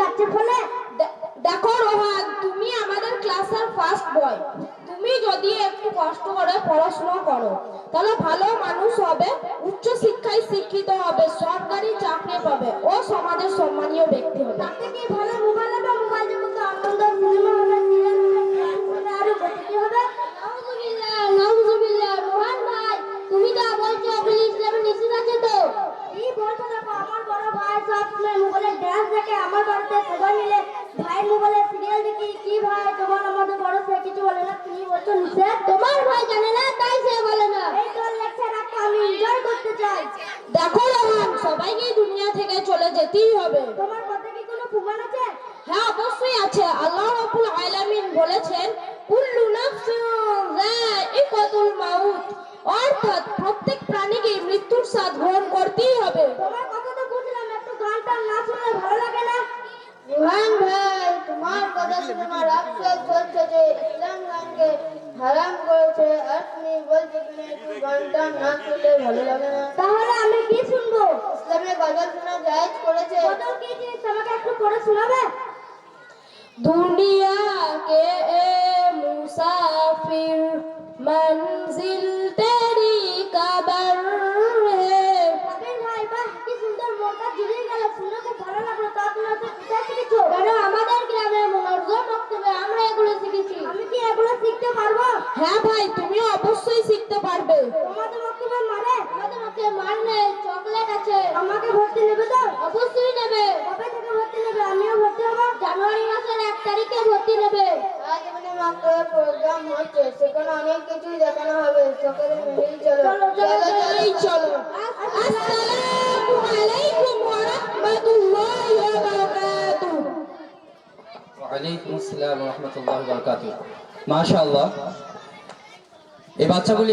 গাছের ফলে? দেখো রোহান, তুমি আমাদের ক্লাসের ফার্স্ট বয়। তুমি যদি একটু কষ্ট করে পড়াশোনা করো তাহলে ভালো মানুষ হবে, উচ্চ শিক্ষায় শিক্ষিত হবে, সরকারি চাকরি পাবে ও সমাজের সম্মানীয় ব্যক্তি হবে। তাতে কি ভালো মোবাইল হবে? মোবাইলের মতো আনন্দ সিনেমা হবে, সিরিয়াল হবে, গান হবে, আরো কত কি হবে। নাউজুবিল্লাহ, নাউজুবিল্লাহ। রোহান ভাই, তুমি যা বলছো ওগুলি ইসলামে নিষেধ আছে তো? কি বলছো? দেখো, আমার বড় ভাই সব সময় মোবাইলে ড্যান্স দেখে, আমার বাড়িতে সবাই মিলে ভাইয়ের মোবাইলে সিরিয়াল দেখি। কি ভাই, তোমার আমাদের বড় সে কিছু বলে না, তুমি বলছো নিষেধ? তোমার ভাই জানে না তাই সে বলে না। এই তোর লেকচার রাখতে আমি এনজয় করতে চাই। দেখো রোহান, সবাইকে দুনিয়া থেকে চলে যেতেই হবে। তোমার কথা কি কোনো প্রমাণ আছে? হ্যাঁ, অবশ্যই আছে। আল্লাহ রাব্বুল আলামিন বলেছেন, কুল্লু নাফসিন যায়িকাতুল মাউত, অর্থাৎ প্রত্যেক প্রাণীকে মৃত্যুর স্বাদ গ্রহণ করতেই হবে। তোমার কথা তো বুঝলাম, একটু গানটা না শুনলে ভালো লাগে না? রোহান ভাই, তোমার কথা শুনে আমার আফসোস হচ্ছে যে ইসলাম গানকে হারাম করেছে, আর তুমি বলছো কিনা একটু গানটা না শুনলে ভালো লাগে না। তাহলে আমি কি শুনবো? ইসলামে গজল শোনা জায়েজ করেছে। গজল কি জিনিস আমাকে একটু পড়ে শোনাবে? दुनिया के मुसाफिर मंजिल तेरी कबर है। কবির ভাই, বাহ, কি সুন্দর, মনটা জুড়িয়ে গেল, শুনে খুব ভালো লাগলো। তা তুমি ওটা কোথায় শিখেছো? কেন, আমাদের গ্রামে মনোরঞ্জন মক্তবে আমরা এগুলো শিখেছি। আমি কি এগুলো শিখতে পারবো? হ্যাঁ ভাই, তুমিও অবশ্যই শিখতে পারবে। তোমাদের বক্তব্য মানে? আমাদের মধ্যে মান নেই, চকলেট আছে। আমাকে ভর্তি নেবে তো? অবশ্যই নেবে। কবে থেকে ভর্তি নেবে? আমিও ভর্তি হবো। জানুয়ারি মাসের 1 তারিখে ভর্তি নেবে। আজ এখানে মাকড়ার প্রোগ্রাম হচ্ছে, সেখানে অনেক কিছুই দেখানো হবে। সকালে মিলেই চলো। এই চলো। আসসালামু আলাইকুম ওয়া রাহমাতুল্লাহি ওয়া বারাকাতুহু। ওয়ালাইকুম আসসালাম ওয়া রাহমাতুল্লাহি ওয়া বারাকাতুহু। মাশাআল্লাহ, এই বাচ্চাগুলি